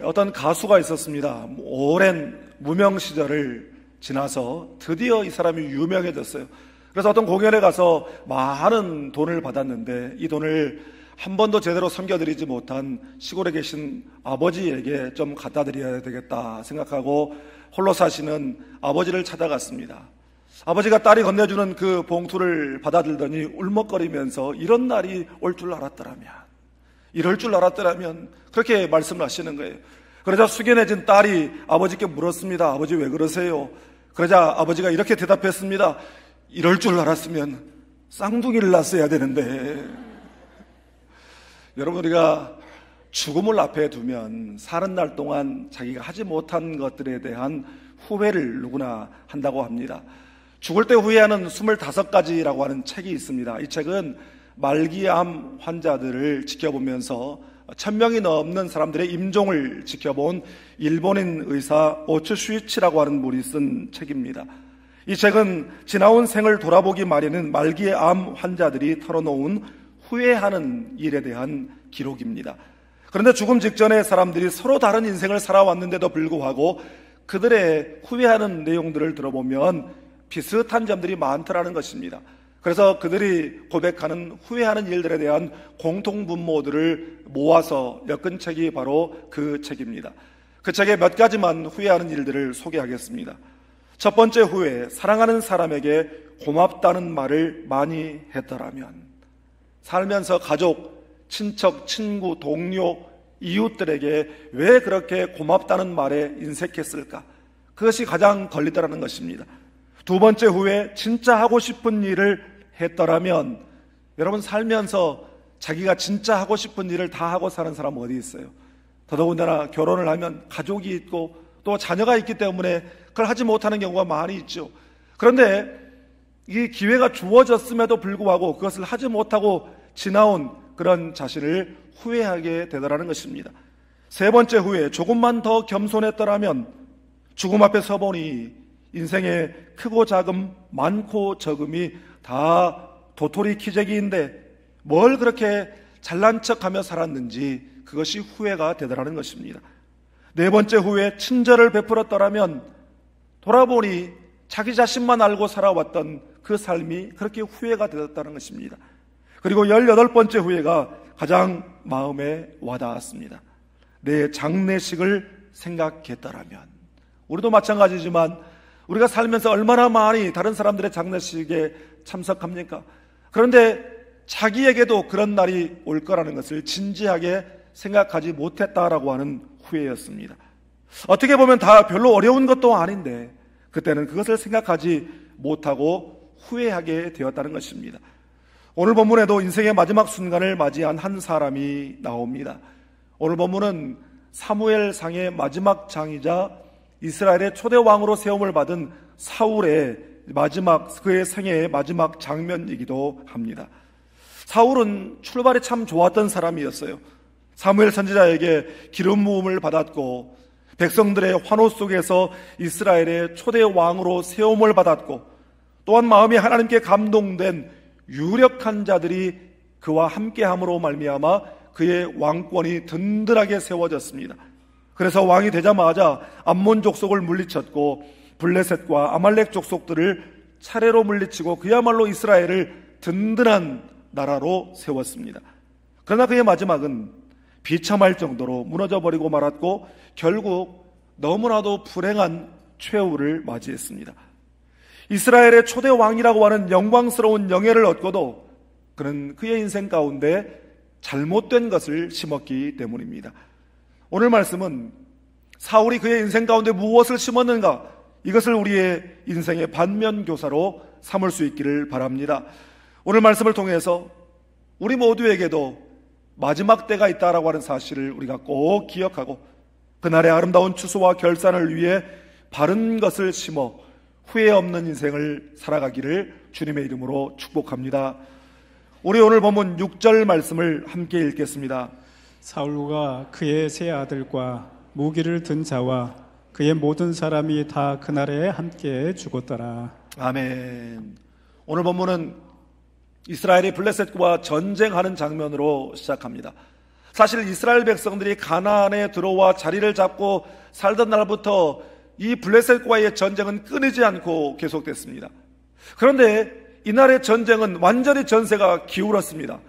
어떤 가수가 있었습니다. 오랜 무명 시절을 지나서 드디어 이 사람이 유명해졌어요. 그래서 어떤 공연에 가서 많은 돈을 받았는데 이 돈을 한 번도 제대로 섬겨드리지 못한 시골에 계신 아버지에게 좀 갖다 드려야 되겠다 생각하고 홀로 사시는 아버지를 찾아갔습니다. 아버지가 딸이 건네주는 그 봉투를 받아들더니 울먹거리면서 이런 날이 올 줄 알았더라면, 이럴 줄 알았더라면, 그렇게 말씀을 하시는 거예요. 그러자 숙연해진 딸이 아버지께 물었습니다. 아버지 왜 그러세요? 그러자 아버지가 이렇게 대답했습니다. 이럴 줄 알았으면 쌍둥이를 낳았어야 되는데. 여러분, 우리가 죽음을 앞에 두면 사는 날 동안 자기가 하지 못한 것들에 대한 후회를 누구나 한다고 합니다. 죽을 때 후회하는 25가지라고 하는 책이 있습니다. 이 책은 말기암 환자들을 지켜보면서 1000명이 넘는 사람들의 임종을 지켜본 일본인 의사 오츠 슈이치라고 하는 분이 쓴 책입니다. 이 책은 지나온 생을 돌아보기 마련인 말기의 암 환자들이 털어놓은 후회하는 일에 대한 기록입니다. 그런데 죽음 직전에 사람들이 서로 다른 인생을 살아왔는데도 불구하고 그들의 후회하는 내용들을 들어보면 비슷한 점들이 많더라는 것입니다. 그래서 그들이 고백하는 후회하는 일들에 대한 공통분모들을 모아서 엮은 책이 바로 그 책입니다. 그 책에 몇 가지만 후회하는 일들을 소개하겠습니다. 첫 번째 후회, 사랑하는 사람에게 고맙다는 말을 많이 했더라면. 살면서 가족, 친척, 친구, 동료, 이웃들에게 왜 그렇게 고맙다는 말에 인색했을까? 그것이 가장 걸리더라는 것입니다. 두 번째 후회, 진짜 하고 싶은 일을 했더라면. 여러분, 살면서 자기가 진짜 하고 싶은 일을 다 하고 사는 사람은 어디 있어요? 더더군다나 결혼을 하면 가족이 있고 또 자녀가 있기 때문에 그걸 하지 못하는 경우가 많이 있죠. 그런데 이 기회가 주어졌음에도 불구하고 그것을 하지 못하고 지나온 그런 자신을 후회하게 되더라는 것입니다. 세 번째 후회, 조금만 더 겸손했더라면. 죽음 앞에 서보니 인생의 크고 작음, 많고 적음이 다 도토리 키재기인데 뭘 그렇게 잘난 척하며 살았는지 그것이 후회가 되더라는 것입니다. 네 번째 후회, 친절을 베풀었더라면. 돌아보니 자기 자신만 알고 살아왔던 그 삶이 그렇게 후회가 되었다는 것입니다. 그리고 18번째 후회가 가장 마음에 와닿았습니다. 내 장례식을 생각했더라면. 우리도 마찬가지지만 우리가 살면서 얼마나 많이 다른 사람들의 장례식에 참석합니까? 그런데 자기에게도 그런 날이 올 거라는 것을 진지하게 생각하지 못했다라고 하는 후회였습니다. 어떻게 보면 다 별로 어려운 것도 아닌데 그때는 그것을 생각하지 못하고 후회하게 되었다는 것입니다. 오늘 본문에도 인생의 마지막 순간을 맞이한 한 사람이 나옵니다. 오늘 본문은 사무엘상의 마지막 장이자 이스라엘의 초대 왕으로 세움을 받은 사울의 그의 생애의 마지막 장면이기도 합니다. 사울은 출발이 참 좋았던 사람이었어요. 사무엘 선지자에게 기름 부음을 받았고 백성들의 환호 속에서 이스라엘의 초대 왕으로 세움을 받았고 또한 마음이 하나님께 감동된 유력한 자들이 그와 함께함으로 말미암아 그의 왕권이 든든하게 세워졌습니다. 그래서 왕이 되자마자 암몬 족속을 물리쳤고 블레셋과 아말렉 족속들을 차례로 물리치고 그야말로 이스라엘을 든든한 나라로 세웠습니다. 그러나 그의 마지막은 비참할 정도로 무너져버리고 말았고 결국 너무나도 불행한 최후를 맞이했습니다. 이스라엘의 초대 왕이라고 하는 영광스러운 영예를 얻고도 그는 그의 인생 가운데 잘못된 것을 심었기 때문입니다. 오늘 말씀은 사울이 그의 인생 가운데 무엇을 심었는가, 이것을 우리의 인생의 반면교사로 삼을 수 있기를 바랍니다. 오늘 말씀을 통해서 우리 모두에게도 마지막 때가 있다라고 하는 사실을 우리가 꼭 기억하고 그날의 아름다운 추수와 결산을 위해 바른 것을 심어 후회 없는 인생을 살아가기를 주님의 이름으로 축복합니다. 우리 오늘 본문 6절 말씀을 함께 읽겠습니다. 사울과 그의 세 아들과 무기를 든 자와 그의 모든 사람이 다 그날에 함께 죽었더라. 아멘. 오늘 본문은 이스라엘이 블레셋과 전쟁하는 장면으로 시작합니다. 사실 이스라엘 백성들이 가나안에 들어와 자리를 잡고 살던 날부터 이 블레셋과의 전쟁은 끊이지 않고 계속됐습니다. 그런데 이날의 전쟁은 완전히 전세가 기울었습니다.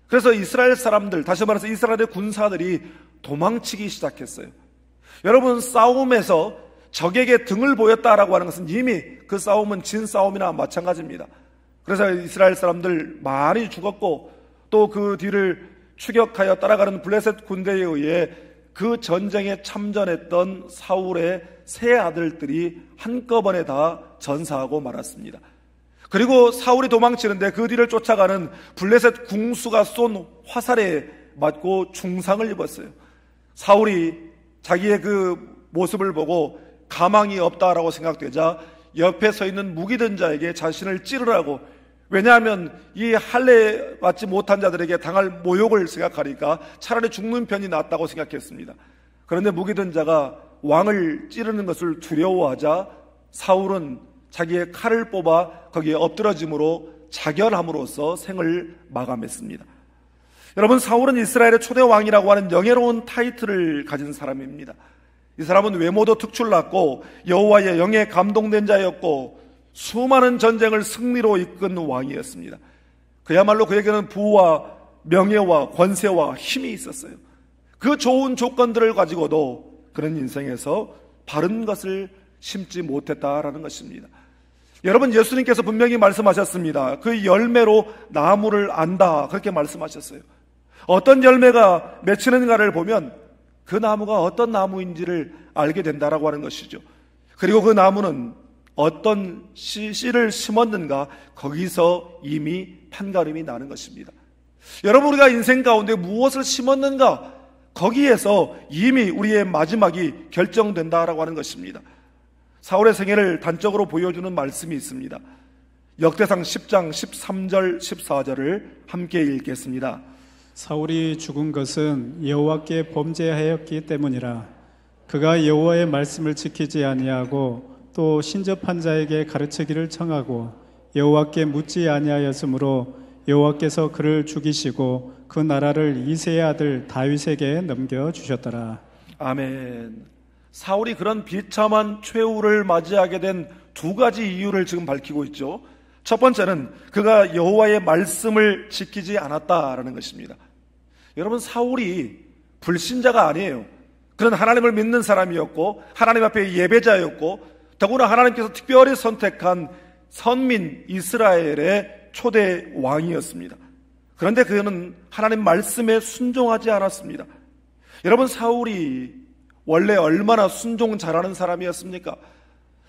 그래서 이스라엘 사람들, 다시 말해서 이스라엘의 군사들이 도망치기 시작했어요. 여러분, 싸움에서 적에게 등을 보였다라고 하는 것은 이미 그 싸움은 진 싸움이나 마찬가지입니다. 그래서 이스라엘 사람들 많이 죽었고 또 그 뒤를 추격하여 따라가는 블레셋 군대에 의해 그 전쟁에 참전했던 사울의 세 아들들이 한꺼번에 다 전사하고 말았습니다. 그리고 사울이 도망치는데 그 뒤를 쫓아가는 블레셋 궁수가 쏜 화살에 맞고 중상을 입었어요. 사울이 자기의 그 모습을 보고 가망이 없다라고 생각되자 옆에 서 있는 무기든 자에게 자신을 찌르라고, 왜냐하면 이 할례 받지 못한 자들에게 당할 모욕을 생각하니까 차라리 죽는 편이 낫다고 생각했습니다. 그런데 무기든 자가 왕을 찌르는 것을 두려워하자 사울은 자기의 칼을 뽑아 거기에 엎드러짐으로 자결함으로써 생을 마감했습니다. 여러분, 사울은 이스라엘의 초대 왕이라고 하는 영예로운 타이틀을 가진 사람입니다. 이 사람은 외모도 특출났고 여호와의 영에 감동된 자였고 수많은 전쟁을 승리로 이끈 왕이었습니다. 그야말로 그에게는 부와 명예와 권세와 힘이 있었어요. 그 좋은 조건들을 가지고도 그런 인생에서 바른 것을 심지 못했다라는 것입니다. 여러분, 예수님께서 분명히 말씀하셨습니다. 그 열매로 나무를 안다, 그렇게 말씀하셨어요. 어떤 열매가 맺히는가를 보면 그 나무가 어떤 나무인지를 알게 된다라고 하는 것이죠. 그리고 그 나무는 어떤 씨를 심었는가, 거기서 이미 판가름이 나는 것입니다. 여러분, 우리가 인생 가운데 무엇을 심었는가, 거기에서 이미 우리의 마지막이 결정된다라고 하는 것입니다. 사울의 생애를 단적으로 보여주는 말씀이 있습니다. 역대상 10장 13절 14절을 함께 읽겠습니다. 사울이 죽은 것은 여호와께 범죄하였기 때문이라. 그가 여호와의 말씀을 지키지 아니하고 또 신접한 자에게 가르치기를 청하고 여호와께 묻지 아니하였으므로 여호와께서 그를 죽이시고 그 나라를 이새의 아들 다윗에게 넘겨주셨더라. 아멘. 사울이 그런 비참한 최후를 맞이하게 된 두 가지 이유를 지금 밝히고 있죠. 첫 번째는 그가 여호와의 말씀을 지키지 않았다라는 것입니다. 여러분, 사울이 불신자가 아니에요. 그는 하나님을 믿는 사람이었고 하나님 앞에 예배자였고 더구나 하나님께서 특별히 선택한 선민 이스라엘의 초대 왕이었습니다. 그런데 그는 하나님 말씀에 순종하지 않았습니다. 여러분, 사울이 원래 얼마나 순종 잘하는 사람이었습니까?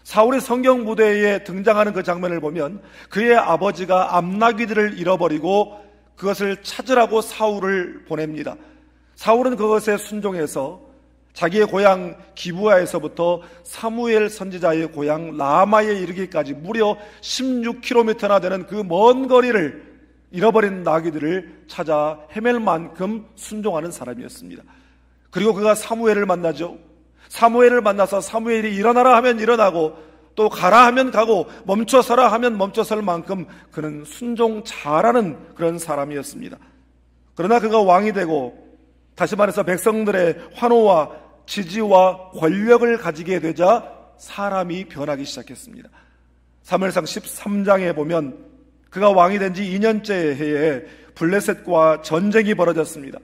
사울의 성경 무대에 등장하는 그 장면을 보면 그의 아버지가 암나귀들을 잃어버리고 그것을 찾으라고 사울을 보냅니다. 사울은 그것에 순종해서 자기의 고향 기브아에서부터 사무엘 선지자의 고향 라마에 이르기까지 무려 16km나 되는 그 먼 거리를 잃어버린 나귀들을 찾아 헤맬 만큼 순종하는 사람이었습니다. 그리고 그가 사무엘을 만나죠. 사무엘을 만나서 사무엘이 일어나라 하면 일어나고 또 가라 하면 가고 멈춰서라 하면 멈춰설 만큼 그는 순종 잘하는 그런 사람이었습니다. 그러나 그가 왕이 되고 다시 말해서 백성들의 환호와 지지와 권력을 가지게 되자 사람이 변하기 시작했습니다. 사무엘상 13장에 보면 그가 왕이 된 지 2년째 해에 블레셋과 전쟁이 벌어졌습니다.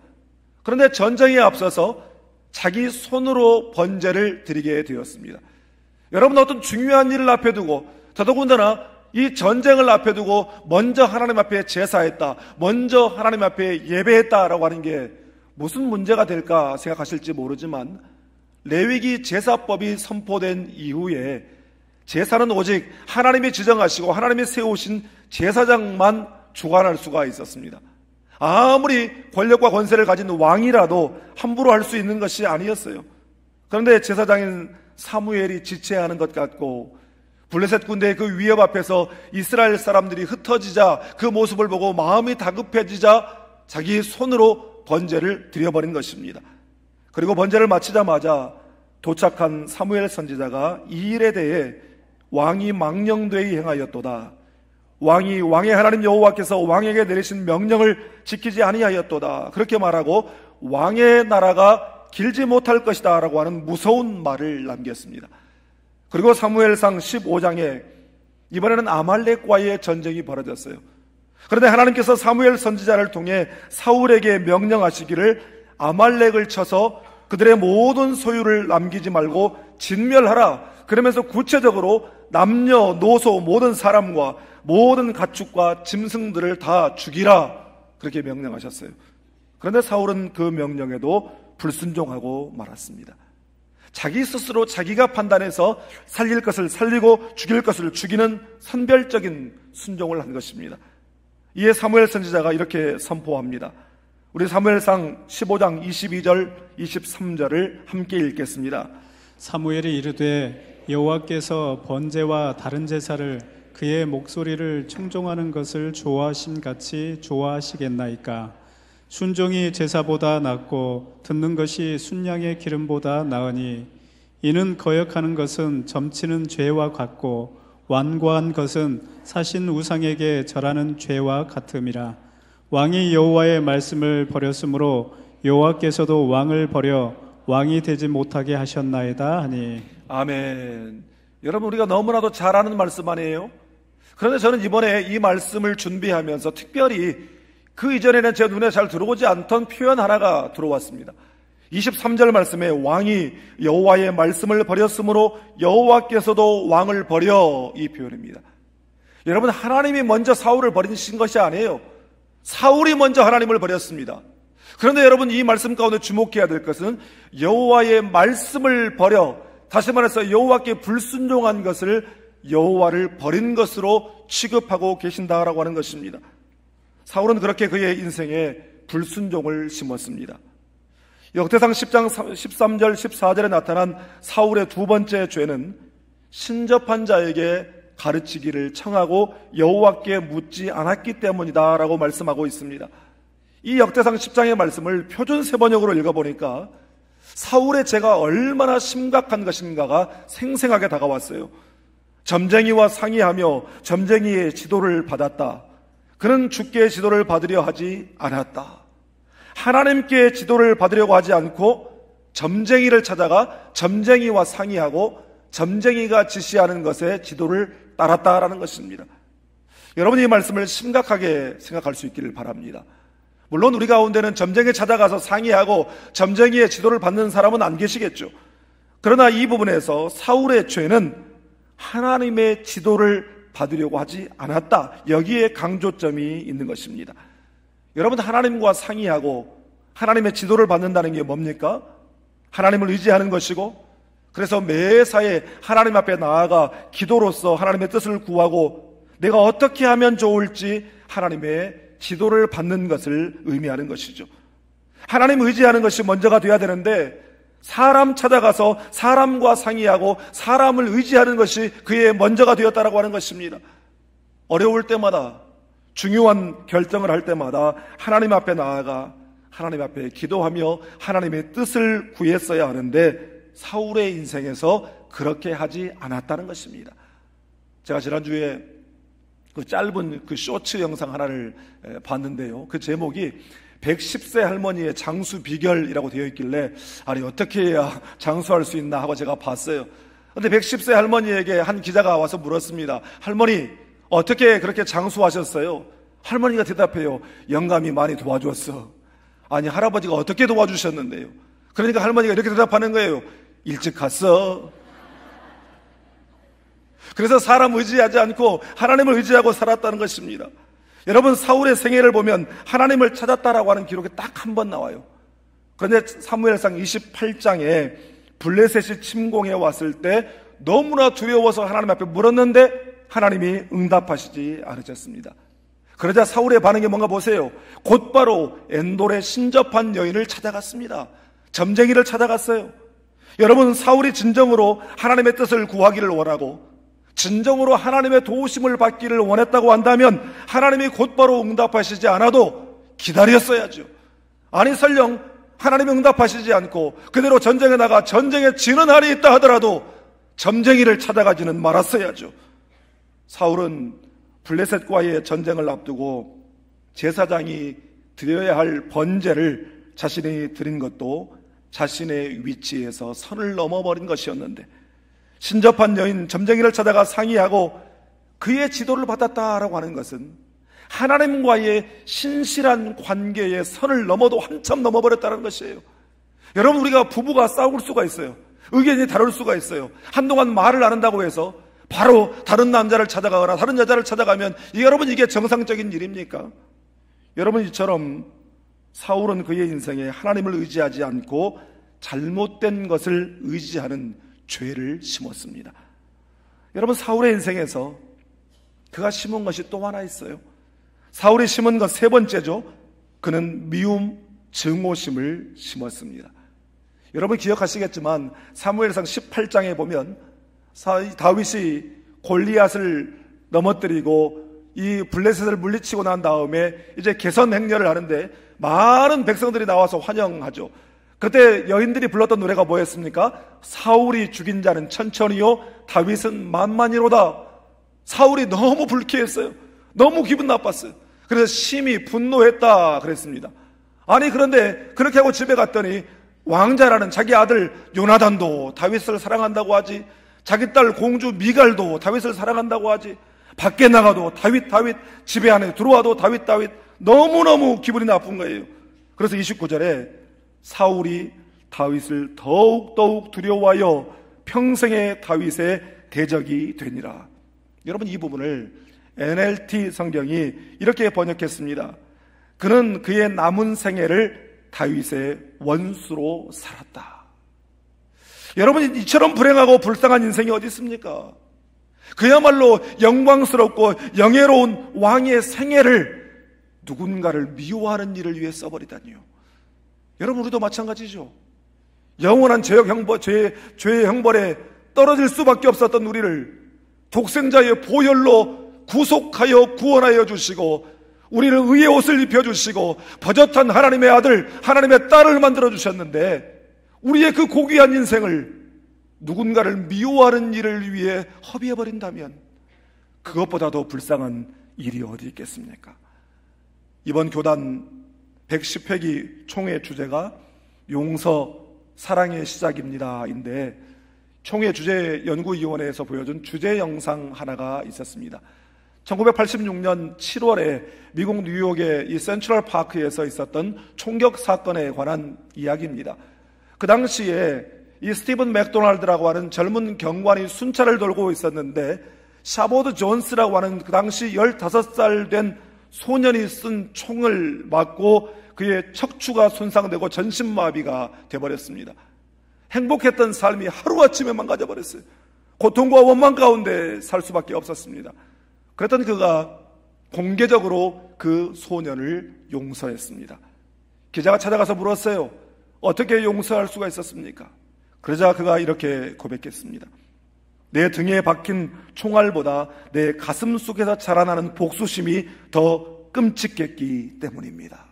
그런데 전쟁에 앞서서 자기 손으로 번제를 드리게 되었습니다. 여러분, 어떤 중요한 일을 앞에 두고 더더군다나 이 전쟁을 앞에 두고 먼저 하나님 앞에 제사했다, 먼저 하나님 앞에 예배했다라고 하는 게 무슨 문제가 될까 생각하실지 모르지만 레위기 제사법이 선포된 이후에 제사는 오직 하나님이 지정하시고 하나님이 세우신 제사장만 주관할 수가 있었습니다. 아무리 권력과 권세를 가진 왕이라도 함부로 할 수 있는 것이 아니었어요. 그런데 제사장인 사무엘이 지체하는 것 같고 블레셋 군대의 그 위협 앞에서 이스라엘 사람들이 흩어지자 그 모습을 보고 마음이 다급해지자 자기 손으로 번제를 드려버린 것입니다. 그리고 번제를 마치자마자 도착한 사무엘 선지자가 이 일에 대해 왕이 망령되이 행하였도다. 왕의 하나님 여호와께서 왕에게 내리신 명령을 지키지 아니하였도다. 그렇게 말하고 왕의 나라가 길지 못할 것이다 라고 하는 무서운 말을 남겼습니다. 그리고 사무엘상 15장에 이번에는 아말렉과의 전쟁이 벌어졌어요. 그런데 하나님께서 사무엘 선지자를 통해 사울에게 명령하시기를 아말렉을 쳐서 그들의 모든 소유를 남기지 말고 진멸하라. 그러면서 구체적으로 남녀노소 모든 사람과 모든 가축과 짐승들을 다 죽이라. 그렇게 명령하셨어요. 그런데 사울은 그 명령에도 불순종하고 말았습니다. 자기 스스로 자기가 판단해서 살릴 것을 살리고 죽일 것을 죽이는 선별적인 순종을 한 것입니다. 이에 사무엘 선지자가 이렇게 선포합니다. 우리 사무엘상 15장 22절 23절을 함께 읽겠습니다. 사무엘이 이르되 여호와께서 번제와 다른 제사를 그의 목소리를 청종하는 것을 좋아하심 같이 좋아하시겠나이까. 순종이 제사보다 낫고 듣는 것이 순양의 기름보다 나으니 이는 거역하는 것은 점치는 죄와 같고 완고한 것은 사신 우상에게 절하는 죄와 같음이라. 왕이 여호와의 말씀을 버렸으므로 여호와께서도 왕을 버려 왕이 되지 못하게 하셨나이다 하니. 아멘. 여러분, 우리가 너무나도 잘 아는 말씀 아니에요? 그런데 저는 이번에 이 말씀을 준비하면서 특별히 그 이전에는 제 눈에 잘 들어오지 않던 표현 하나가 들어왔습니다. 23절 말씀에 왕이 여호와의 말씀을 버렸으므로 여호와께서도 왕을 버려, 이 표현입니다. 여러분, 하나님이 먼저 사울을 버리신 것이 아니에요. 사울이 먼저 하나님을 버렸습니다. 그런데 여러분, 이 말씀 가운데 주목해야 될 것은 여호와의 말씀을 버려, 다시 말해서 여호와께 불순종한 것을 여호와를 버린 것으로 취급하고 계신다라고 하는 것입니다. 사울은 그렇게 그의 인생에 불순종을 심었습니다. 역대상 10장 13절 14절에 나타난 사울의 두 번째 죄는 신접한 자에게 가르치기를 청하고 여호와께 묻지 않았기 때문이다 라고 말씀하고 있습니다. 이 역대상 10장의 말씀을 표준 세번역으로 읽어보니까 사울의 죄가 얼마나 심각한 것인가가 생생하게 다가왔어요. 점쟁이와 상의하며 점쟁이의 지도를 받았다. 그는 주께 지도를 받으려 하지 않았다. 하나님께 지도를 받으려고 하지 않고 점쟁이를 찾아가 점쟁이와 상의하고 점쟁이가 지시하는 것에 지도를 따랐다라는 것입니다. 여러분, 이 말씀을 심각하게 생각할 수 있기를 바랍니다. 물론 우리 가운데는 점쟁이 찾아가서 상의하고 점쟁이의 지도를 받는 사람은 안 계시겠죠. 그러나 이 부분에서 사울의 죄는 하나님의 지도를 받으려고 하지 않았다. 여기에 강조점이 있는 것입니다. 여러분, 하나님과 상의하고 하나님의 지도를 받는다는 게 뭡니까? 하나님을 의지하는 것이고, 그래서 매사에 하나님 앞에 나아가 기도로서 하나님의 뜻을 구하고 내가 어떻게 하면 좋을지 하나님의 지도를 받는 것을 의미하는 것이죠. 하나님 의지하는 것이 먼저가 돼야 되는데 사람 찾아가서 사람과 상의하고 사람을 의지하는 것이 그의 먼저가 되었다라고 하는 것입니다. 어려울 때마다, 중요한 결정을 할 때마다 하나님 앞에 나아가 하나님 앞에 기도하며 하나님의 뜻을 구했어야 하는데 사울의 인생에서 그렇게 하지 않았다는 것입니다. 제가 지난주에 그 짧은 그 쇼츠 영상 하나를 봤는데요. 그 제목이 110세 할머니의 장수 비결이라고 되어 있길래 아니 어떻게 해야 장수할 수 있나 하고 제가 봤어요. 그런데 110세 할머니에게 한 기자가 와서 물었습니다. 할머니, 어떻게 그렇게 장수하셨어요? 할머니가 대답해요. 영감이 많이 도와줬어. 아니, 할아버지가 어떻게 도와주셨는데요? 그러니까 할머니가 이렇게 대답하는 거예요. 일찍 갔어. 그래서 사람 의지하지 않고 하나님을 의지하고 살았다는 것입니다. 여러분, 사울의 생애를 보면 하나님을 찾았다라고 하는 기록이 딱 한 번 나와요. 그런데 사무엘상 28장에 블레셋이 침공해 왔을 때 너무나 두려워서 하나님 앞에 물었는데 하나님이 응답하시지 않으셨습니다. 그러자 사울의 반응이 뭔가 보세요. 곧바로 엔돌의 신접한 여인을 찾아갔습니다. 점쟁이를 찾아갔어요. 여러분, 사울이 진정으로 하나님의 뜻을 구하기를 원하고 진정으로 하나님의 도우심을 받기를 원했다고 한다면 하나님이 곧바로 응답하시지 않아도 기다렸어야죠. 아니, 설령 하나님이 응답하시지 않고 그대로 전쟁에 나가 전쟁에 지는 날이 있다 하더라도 점쟁이를 찾아가지는 말았어야죠. 사울은 블레셋과의 전쟁을 앞두고 제사장이 드려야 할 번제를 자신이 드린 것도 자신의 위치에서 선을 넘어버린 것이었는데, 신접한 여인 점쟁이를 찾아가 상의하고 그의 지도를 받았다라고 하는 것은 하나님과의 신실한 관계의 선을 넘어도 한참 넘어버렸다는 것이에요. 여러분, 우리가 부부가 싸울 수가 있어요. 의견이 다를 수가 있어요. 한동안 말을 안 한다고 해서 바로 다른 남자를 찾아가거나 다른 여자를 찾아가면 여러분, 이게 정상적인 일입니까? 여러분, 이처럼 사울은 그의 인생에 하나님을 의지하지 않고 잘못된 것을 의지하는 죄를 심었습니다. 여러분, 사울의 인생에서 그가 심은 것이 또 하나 있어요. 사울이 심은 것 세 번째죠. 그는 미움, 증오심을 심었습니다. 여러분 기억하시겠지만 사무엘상 18장에 보면 다윗이 골리앗을 넘어뜨리고 이 블레셋을 물리치고 난 다음에 이제 개선 행렬을 하는데 많은 백성들이 나와서 환영하죠. 그때 여인들이 불렀던 노래가 뭐였습니까? 사울이 죽인 자는 천천히요, 다윗은 만만히로다. 사울이 너무 불쾌했어요. 너무 기분 나빴어요. 그래서 심히 분노했다 그랬습니다. 아니, 그런데 그렇게 하고 집에 갔더니 왕자라는 자기 아들 요나단도 다윗을 사랑한다고 하지, 자기 딸 공주 미갈도 다윗을 사랑한다고 하지, 밖에 나가도 다윗, 집에 안에 들어와도 다윗, 너무너무 기분이 나쁜 거예요. 그래서 29절에 사울이 다윗을 더욱 두려워하여 평생의 다윗의 대적이 되니라. 여러분, 이 부분을 NLT 성경이 이렇게 번역했습니다. 그는 그의 남은 생애를 다윗의 원수로 살았다. 여러분, 이처럼 불행하고 불쌍한 인생이 어디 있습니까? 그야말로 영광스럽고 영예로운 왕의 생애를 누군가를 미워하는 일을 위해 써버리다니요. 여러분, 우리도 마찬가지죠. 영원한 죄의 형벌에 떨어질 수밖에 없었던 우리를 독생자의 보혈로 구속하여 구원하여 주시고, 우리를 의의 옷을 입혀주시고 버젓한 하나님의 아들, 하나님의 딸을 만들어 주셨는데, 우리의 그 고귀한 인생을 누군가를 미워하는 일을 위해 허비해버린다면 그것보다 더 불쌍한 일이 어디 있겠습니까? 이번 교단 110회기 총회 주제가 용서, 사랑의 시작입니다 인데, 총회 주제연구위원회에서 보여준 주제 영상 하나가 있었습니다. 1986년 7월에 미국 뉴욕의 이 센트럴 파크에서 있었던 총격 사건에 관한 이야기입니다. 그 당시에 이 스티븐 맥도날드라고 하는 젊은 경관이 순찰을 돌고 있었는데, 샤보드 존스라고 하는 그 당시 15살 된 소년이 쓴 총을 맞고 그의 척추가 손상되고 전신마비가 돼버렸습니다. 행복했던 삶이 하루아침에 망가져버렸어요. 고통과 원망 가운데 살 수밖에 없었습니다. 그랬더니 그가 공개적으로 그 소년을 용서했습니다. 기자가 찾아가서 물었어요. 어떻게 용서할 수가 있었습니까? 그러자 그가 이렇게 고백했습니다. 내 등에 박힌 총알보다 내 가슴 속에서 자라나는 복수심이 더 끔찍했기 때문입니다.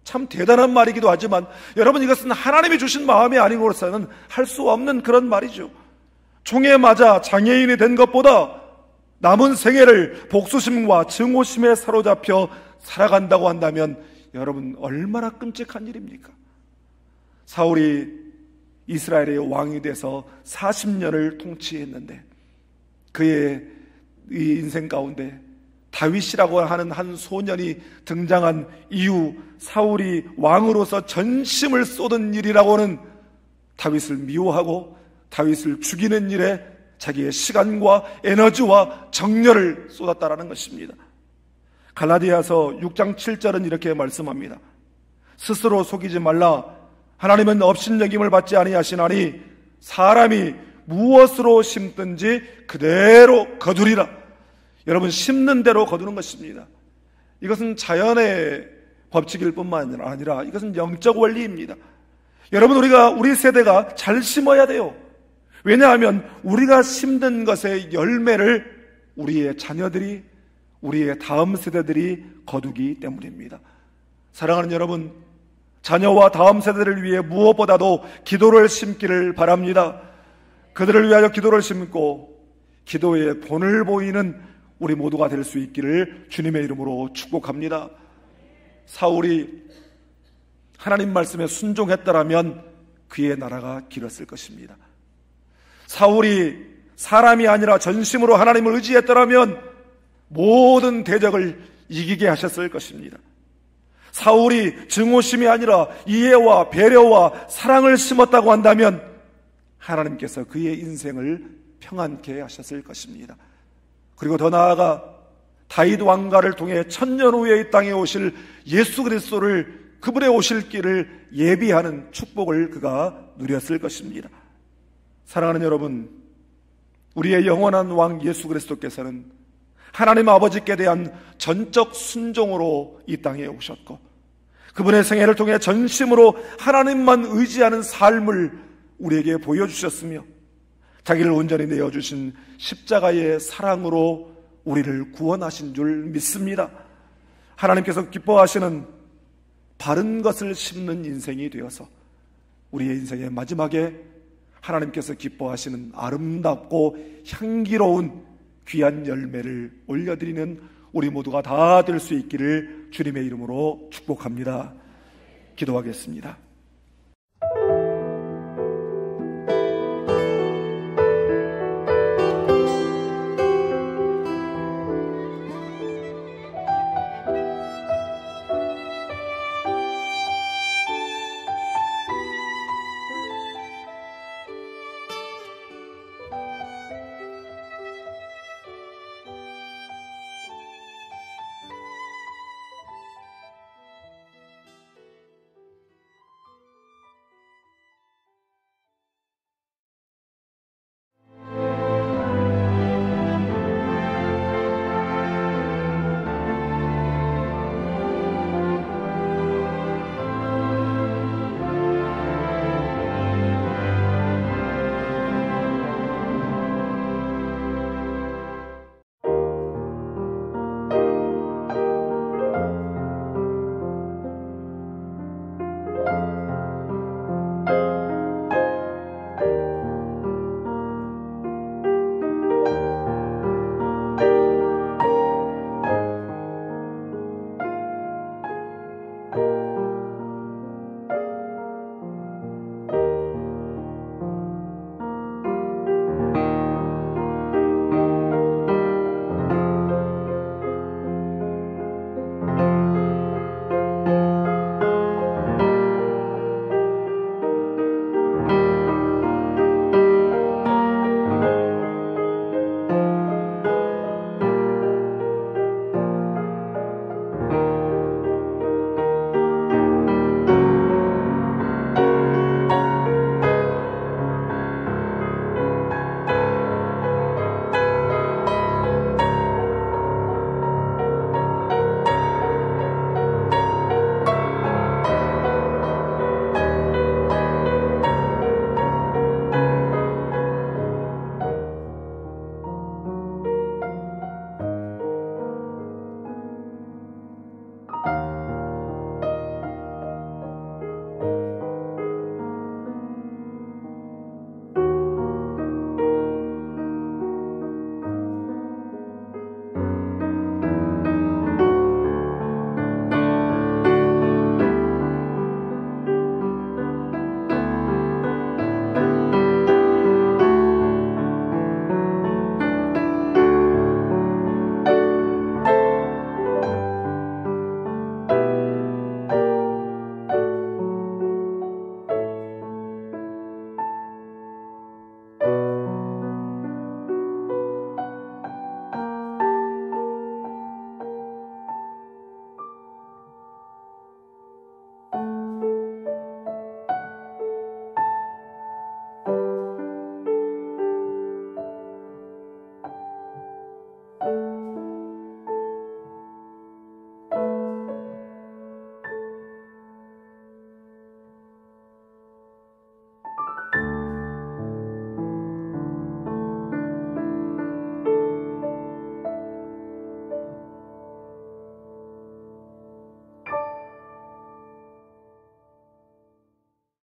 참 대단한 말이기도 하지만 여러분, 이것은 하나님이 주신 마음이 아니고서는 할 수 없는 그런 말이죠. 총에 맞아 장애인이 된 것보다 남은 생애를 복수심과 증오심에 사로잡혀 살아간다고 한다면 여러분, 얼마나 끔찍한 일입니까? 사울이 이스라엘의 왕이 돼서 40년을 통치했는데 그의 이 인생 가운데 다윗이라고 하는 한 소년이 등장한 이후 사울이 왕으로서 전심을 쏟은 일이라고는 다윗을 미워하고 다윗을 죽이는 일에 자기의 시간과 에너지와 정열을 쏟았다라는 것입니다. 갈라디아서 6장 7절은 이렇게 말씀합니다. 스스로 속이지 말라. 하나님은 업신여김을 받지 아니하시나니 사람이 무엇으로 심든지 그대로 거두리라. 여러분, 심는 대로 거두는 것입니다. 이것은 자연의 법칙일 뿐만 아니라 이것은 영적 원리입니다. 여러분, 우리 세대가 잘 심어야 돼요. 왜냐하면 우리가 심는 것의 열매를 우리의 자녀들이, 우리의 다음 세대들이 거두기 때문입니다. 사랑하는 여러분, 자녀와 다음 세대를 위해 무엇보다도 기도를 심기를 바랍니다. 그들을 위하여 기도를 심고 기도의 본을 보이는 우리 모두가 될 수 있기를 주님의 이름으로 축복합니다. 사울이 하나님 말씀에 순종했더라면 그의 나라가 길었을 것입니다. 사울이 사람이 아니라 전심으로 하나님을 의지했더라면 모든 대적을 이기게 하셨을 것입니다. 사울이 증오심이 아니라 이해와 배려와 사랑을 심었다고 한다면 하나님께서 그의 인생을 평안케 하셨을 것입니다. 그리고 더 나아가 다윗 왕가를 통해 천년 후에 이 땅에 오실 예수 그리스도를, 그분의 오실 길을 예비하는 축복을 그가 누렸을 것입니다. 사랑하는 여러분, 우리의 영원한 왕 예수 그리스도께서는 하나님 아버지께 대한 전적 순종으로 이 땅에 오셨고, 그분의 생애를 통해 전심으로 하나님만 의지하는 삶을 우리에게 보여주셨으며, 자기를 온전히 내어주신 십자가의 사랑으로 우리를 구원하신 줄 믿습니다. 하나님께서 기뻐하시는 바른 것을 심는 인생이 되어서 우리의 인생의 마지막에 하나님께서 기뻐하시는 아름답고 향기로운 귀한 열매를 올려드리는 우리 모두가 다 될 수 있기를 주님의 이름으로 축복합니다. 기도하겠습니다.